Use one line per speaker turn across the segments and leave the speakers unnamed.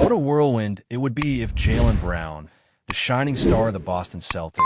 What a whirlwind it would be if Jaylen Brown, the shining star of the Boston Celtics,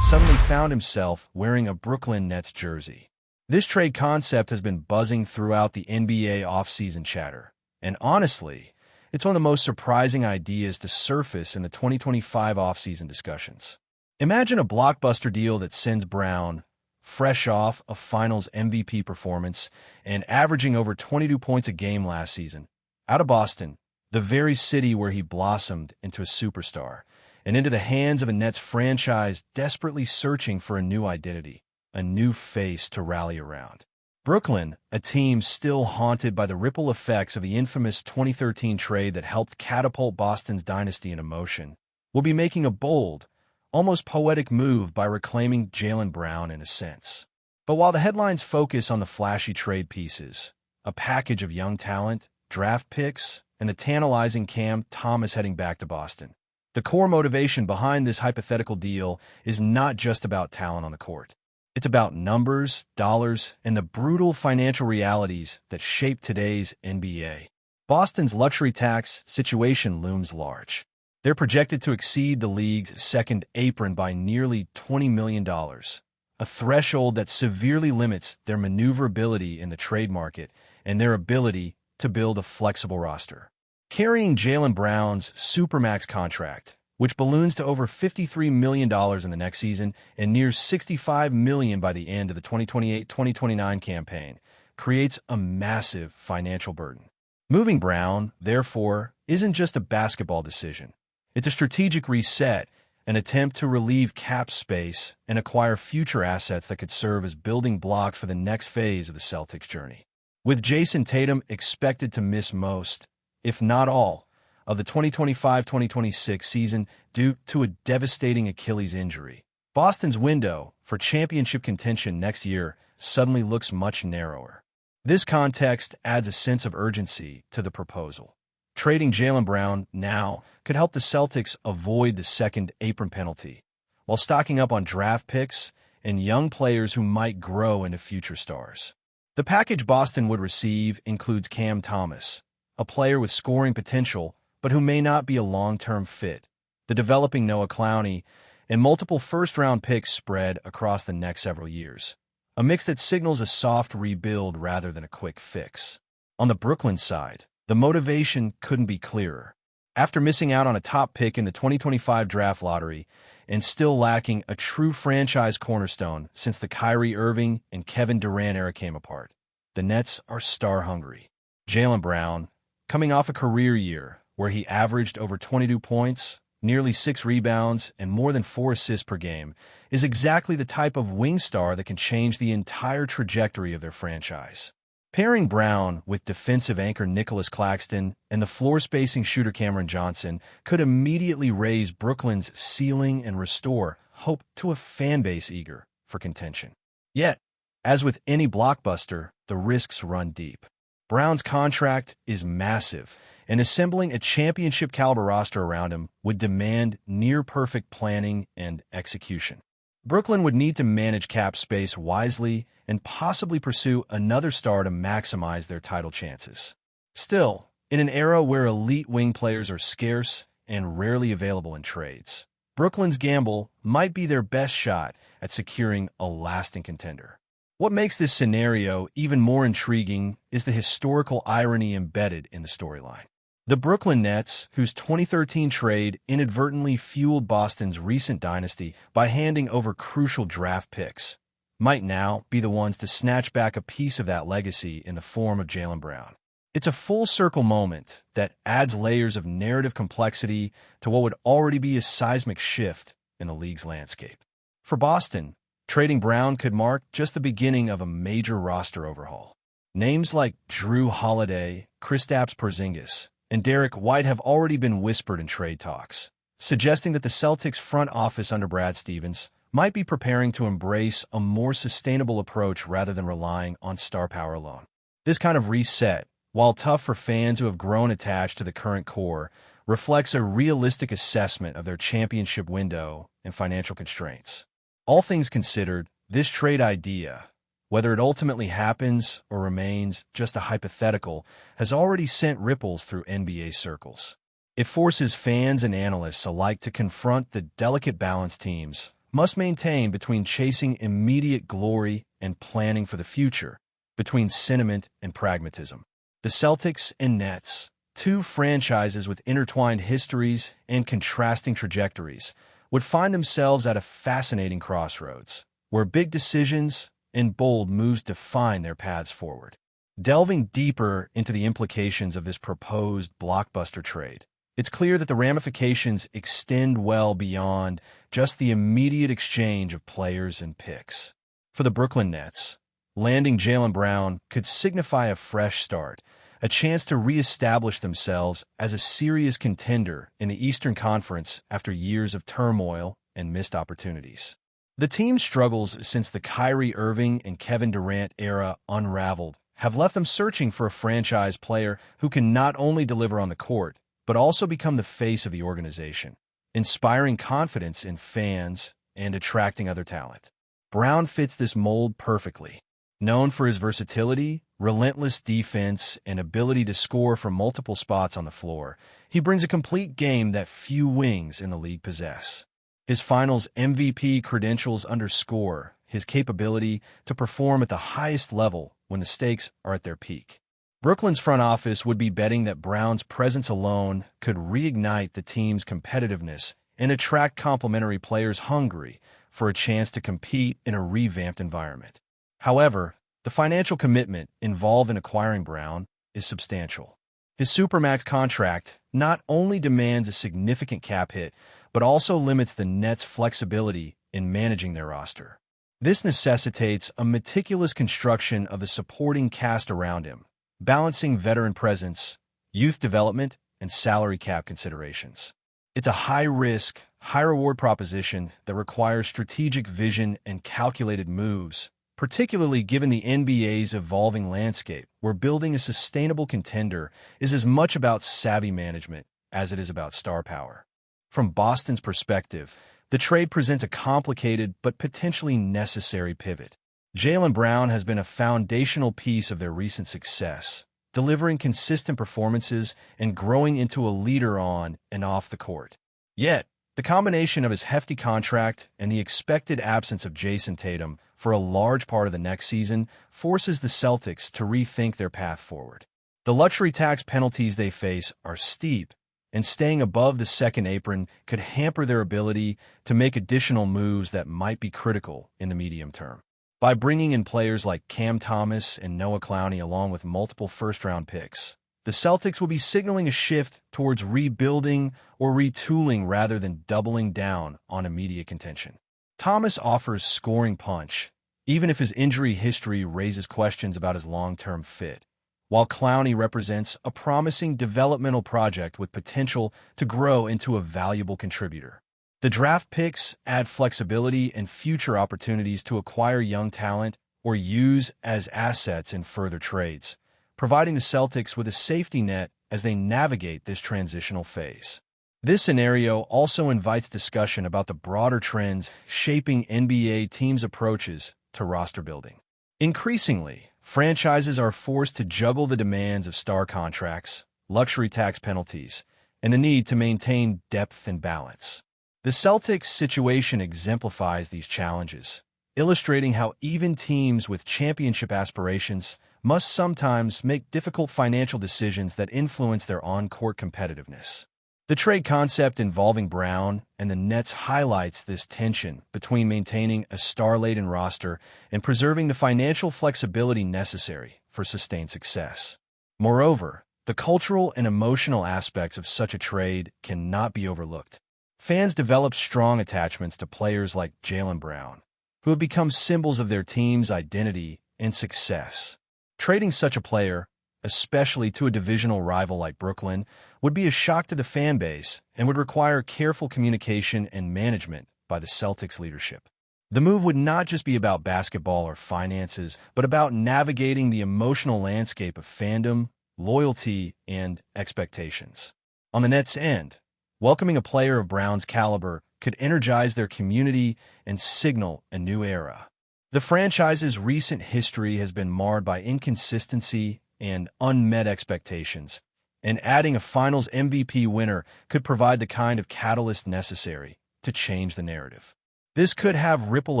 suddenly found himself wearing a Brooklyn Nets jersey. This trade concept has been buzzing throughout the NBA offseason chatter, and honestly, it's one of the most surprising ideas to surface in the 2025 offseason discussions. Imagine a blockbuster deal that sends Brown, fresh off a Finals MVP performance and averaging over 22 points a game last season, out of Boston, the very city where he blossomed into a superstar, and into the hands of a Nets franchise desperately searching for a new identity, a new face to rally around. Brooklyn, a team still haunted by the ripple effects of the infamous 2013 trade that helped catapult Boston's dynasty into motion, will be making a bold, almost poetic move by reclaiming Jaylen Brown in a sense. But while the headlines focus on the flashy trade pieces, a package of young talent, draft picks, and the tantalizing Cam Thomas heading back to Boston, the core motivation behind this hypothetical deal is not just about talent on the court. It's about numbers, dollars, and the brutal financial realities that shape today's NBA. Boston's luxury tax situation looms large. They're projected to exceed the league's second apron by nearly $20 million, a threshold that severely limits their maneuverability in the trade market and their ability to build a flexible roster. Carrying Jaylen Brown's Supermax contract, which balloons to over $53 million in the next season and nears $65 million by the end of the 2028-2029 campaign, creates a massive financial burden. Moving Brown, therefore, isn't just a basketball decision. It's a strategic reset, an attempt to relieve cap space and acquire future assets that could serve as building blocks for the next phase of the Celtics' journey. With Jason Tatum expected to miss most, if not all, of the 2025-2026 season due to a devastating Achilles injury, Boston's window for championship contention next year suddenly looks much narrower. This context adds a sense of urgency to the proposal. Trading Jaylen Brown now could help the Celtics avoid the second apron penalty, while stocking up on draft picks and young players who might grow into future stars. The package Boston would receive includes Cam Thomas, a player with scoring potential but who may not be a long-term fit, the developing Noah Clowney, and multiple first-round picks spread across the next several years, a mix that signals a soft rebuild rather than a quick fix. On the Brooklyn side, the motivation couldn't be clearer. After missing out on a top pick in the 2025 draft lottery and still lacking a true franchise cornerstone since the Kyrie Irving and Kevin Durant era came apart, the Nets are star-hungry. Jaylen Brown, coming off a career year where he averaged over 22 points, nearly 6 rebounds, and more than 4 assists per game, is exactly the type of wing star that can change the entire trajectory of their franchise. Pairing Brown with defensive anchor Nicholas Claxton and the floor-spacing shooter Cameron Johnson could immediately raise Brooklyn's ceiling and restore hope to a fanbase eager for contention. Yet, as with any blockbuster, the risks run deep. Brown's contract is massive, and assembling a championship-caliber roster around him would demand near-perfect planning and execution. Brooklyn would need to manage cap space wisely and possibly pursue another star to maximize their title chances. Still, in an era where elite wing players are scarce and rarely available in trades, Brooklyn's gamble might be their best shot at securing a lasting contender. What makes this scenario even more intriguing is the historical irony embedded in the storyline. The Brooklyn Nets, whose 2013 trade inadvertently fueled Boston's recent dynasty by handing over crucial draft picks, might now be the ones to snatch back a piece of that legacy in the form of Jaylen Brown. It's a full-circle moment that adds layers of narrative complexity to what would already be a seismic shift in the league's landscape. For Boston, trading Brown could mark just the beginning of a major roster overhaul. Names like Drew Holiday, Kristaps Porzingis, and Derek White have already been whispered in trade talks, suggesting that the Celtics front office under Brad Stevens might be preparing to embrace a more sustainable approach rather than relying on star power alone. This kind of reset, while tough for fans who have grown attached to the current core, reflects a realistic assessment of their championship window and financial constraints. All things considered, this trade idea, whether it ultimately happens or remains just a hypothetical, has already sent ripples through NBA circles. It forces fans and analysts alike to confront the delicate balance teams must maintain between chasing immediate glory and planning for the future, between sentiment and pragmatism. The Celtics and Nets, two franchises with intertwined histories and contrasting trajectories, would find themselves at a fascinating crossroads, where big decisions and bold moves define their paths forward. Delving deeper into the implications of this proposed blockbuster trade, it's clear that the ramifications extend well beyond just the immediate exchange of players and picks. For the Brooklyn Nets, landing Jaylen Brown could signify a fresh start, a chance to reestablish themselves as a serious contender in the Eastern Conference after years of turmoil and missed opportunities. The team's struggles since the Kyrie Irving and Kevin Durant era unraveled have left them searching for a franchise player who can not only deliver on the court, but also become the face of the organization, inspiring confidence in fans and attracting other talent. Brown fits this mold perfectly. Known for his versatility, relentless defense, and ability to score from multiple spots on the floor, he brings a complete game that few wings in the league possess. His Finals MVP credentials underscore his capability to perform at the highest level when the stakes are at their peak. Brooklyn's front office would be betting that Brown's presence alone could reignite the team's competitiveness and attract complementary players hungry for a chance to compete in a revamped environment. However, the financial commitment involved in acquiring Brown is substantial. His Supermax contract not only demands a significant cap hit, but also limits the Nets' flexibility in managing their roster. This necessitates a meticulous construction of the supporting cast around him, balancing veteran presence, youth development, and salary cap considerations. It's a high-risk, high-reward proposition that requires strategic vision and calculated moves, particularly given the NBA's evolving landscape, where building a sustainable contender is as much about savvy management as it is about star power. From Boston's perspective, the trade presents a complicated but potentially necessary pivot. Jaylen Brown has been a foundational piece of their recent success, delivering consistent performances and growing into a leader on and off the court. Yet, the combination of his hefty contract and the expected absence of Jason Tatum for a large part of the next season forces the Celtics to rethink their path forward. The luxury tax penalties they face are steep, and staying above the second apron could hamper their ability to make additional moves that might be critical in the medium term. By bringing in players like Cam Thomas and Noah Clowney along with multiple first-round picks, the Celtics will be signaling a shift towards rebuilding or retooling rather than doubling down on immediate contention. Thomas offers scoring punch, even if his injury history raises questions about his long-term fit, while Clowney represents a promising developmental project with potential to grow into a valuable contributor. The draft picks add flexibility and future opportunities to acquire young talent or use as assets in further trades, providing the Celtics with a safety net as they navigate this transitional phase. This scenario also invites discussion about the broader trends shaping NBA teams' approaches to roster building. Increasingly, franchises are forced to juggle the demands of star contracts, luxury tax penalties, and the need to maintain depth and balance. The Celtics' situation exemplifies these challenges, illustrating how even teams with championship aspirations must sometimes make difficult financial decisions that influence their on-court competitiveness. The trade concept involving Brown and the Nets highlights this tension between maintaining a star-laden roster and preserving the financial flexibility necessary for sustained success. Moreover, the cultural and emotional aspects of such a trade cannot be overlooked. Fans develop strong attachments to players like Jaylen Brown, who have become symbols of their team's identity and success. Trading such a player, especially to a divisional rival like Brooklyn, would be a shock to the fan base and would require careful communication and management by the Celtics leadership. The move would not just be about basketball or finances, but about navigating the emotional landscape of fandom, loyalty, and expectations. On the Nets' end, welcoming a player of Brown's caliber could energize their community and signal a new era. The franchise's recent history has been marred by inconsistency and unmet expectations, and adding a Finals MVP winner could provide the kind of catalyst necessary to change the narrative. This could have ripple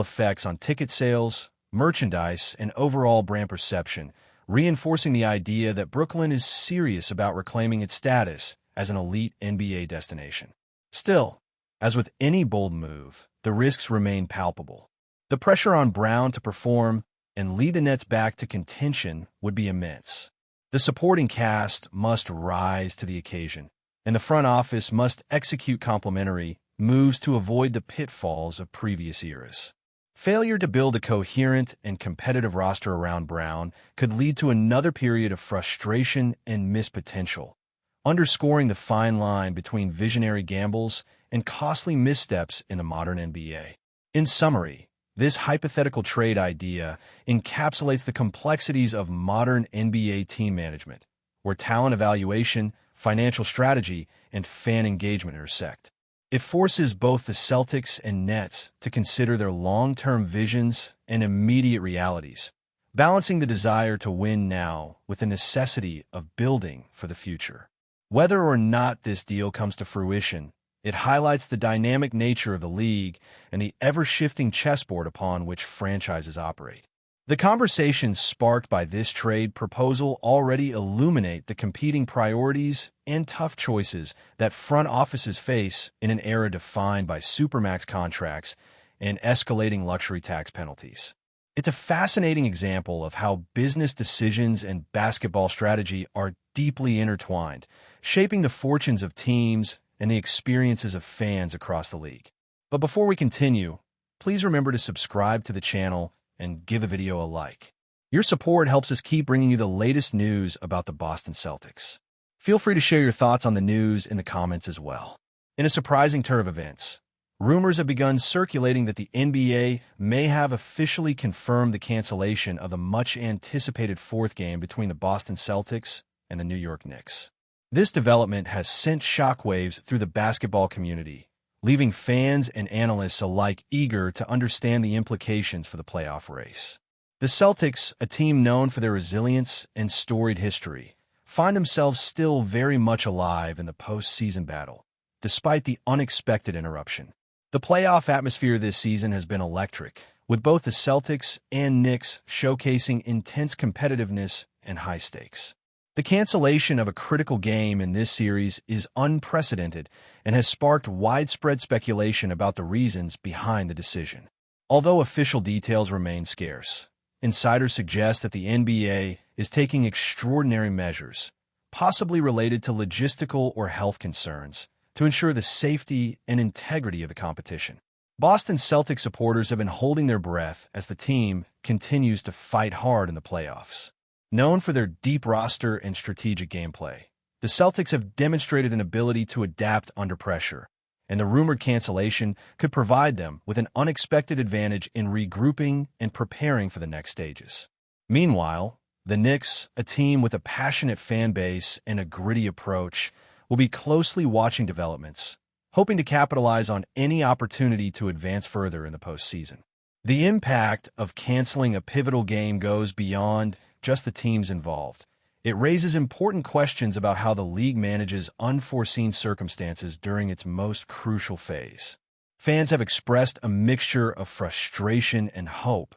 effects on ticket sales, merchandise, and overall brand perception, reinforcing the idea that Brooklyn is serious about reclaiming its status as an elite NBA destination. Still, as with any bold move, the risks remain palpable. The pressure on Brown to perform and lead the Nets back to contention would be immense. The supporting cast must rise to the occasion, and the front office must execute complementary moves to avoid the pitfalls of previous eras. Failure to build a coherent and competitive roster around Brown could lead to another period of frustration and missed potential, underscoring the fine line between visionary gambles and costly missteps in the modern NBA. In summary, this hypothetical trade idea encapsulates the complexities of modern NBA team management, where talent evaluation, financial strategy, and fan engagement intersect. It forces both the Celtics and Nets to consider their long-term visions and immediate realities, balancing the desire to win now with the necessity of building for the future. Whether or not this deal comes to fruition, it highlights the dynamic nature of the league and the ever-shifting chessboard upon which franchises operate. The conversations sparked by this trade proposal already illuminate the competing priorities and tough choices that front offices face in an era defined by supermax contracts and escalating luxury tax penalties. It's a fascinating example of how business decisions and basketball strategy are deeply intertwined, shaping the fortunes of teams and the experiences of fans across the league. But before we continue, please remember to subscribe to the channel and give the video a like. Your support helps us keep bringing you the latest news about the Boston Celtics. Feel free to share your thoughts on the news in the comments as well. In a surprising turn of events, rumors have begun circulating that the NBA may have officially confirmed the cancellation of the much-anticipated fourth game between the Boston Celtics and the New York Knicks. This development has sent shockwaves through the basketball community, leaving fans and analysts alike eager to understand the implications for the playoff race. The Celtics, a team known for their resilience and storied history, find themselves still very much alive in the postseason battle, despite the unexpected interruption. The playoff atmosphere this season has been electric, with both the Celtics and Knicks showcasing intense competitiveness and high stakes. The cancellation of a critical game in this series is unprecedented and has sparked widespread speculation about the reasons behind the decision. Although official details remain scarce, insiders suggest that the NBA is taking extraordinary measures, possibly related to logistical or health concerns, to ensure the safety and integrity of the competition. Boston Celtics supporters have been holding their breath as the team continues to fight hard in the playoffs. Known for their deep roster and strategic gameplay, the Celtics have demonstrated an ability to adapt under pressure, and the rumored cancellation could provide them with an unexpected advantage in regrouping and preparing for the next stages. Meanwhile, the Knicks, a team with a passionate fan base and a gritty approach, will be closely watching developments, hoping to capitalize on any opportunity to advance further in the postseason. The impact of canceling a pivotal game goes beyond just the teams involved. It raises important questions about how the league manages unforeseen circumstances during its most crucial phase. Fans have expressed a mixture of frustration and hope,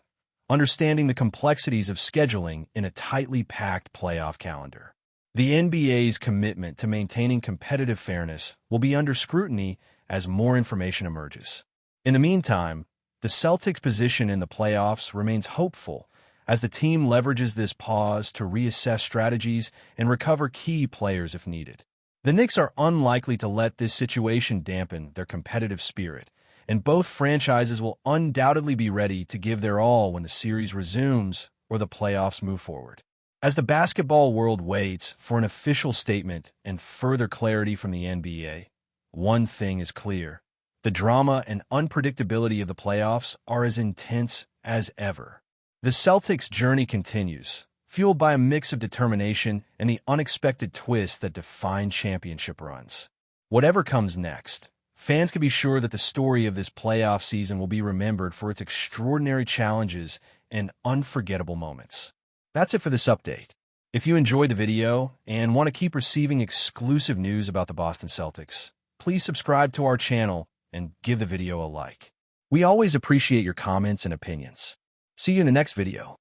understanding the complexities of scheduling in a tightly packed playoff calendar. The NBA's commitment to maintaining competitive fairness will be under scrutiny as more information emerges. In the meantime, the Celtics' position in the playoffs remains hopeful as the team leverages this pause to reassess strategies and recover key players if needed. The Knicks are unlikely to let this situation dampen their competitive spirit, and both franchises will undoubtedly be ready to give their all when the series resumes or the playoffs move forward. As the basketball world waits for an official statement and further clarity from the NBA, one thing is clear: the drama and unpredictability of the playoffs are as intense as ever. The Celtics' journey continues, fueled by a mix of determination and the unexpected twists that define championship runs. Whatever comes next, fans can be sure that the story of this playoff season will be remembered for its extraordinary challenges and unforgettable moments. That's it for this update. If you enjoyed the video and want to keep receiving exclusive news about the Boston Celtics, please subscribe to our channel and give the video a like. We always appreciate your comments and opinions. See you in the next video.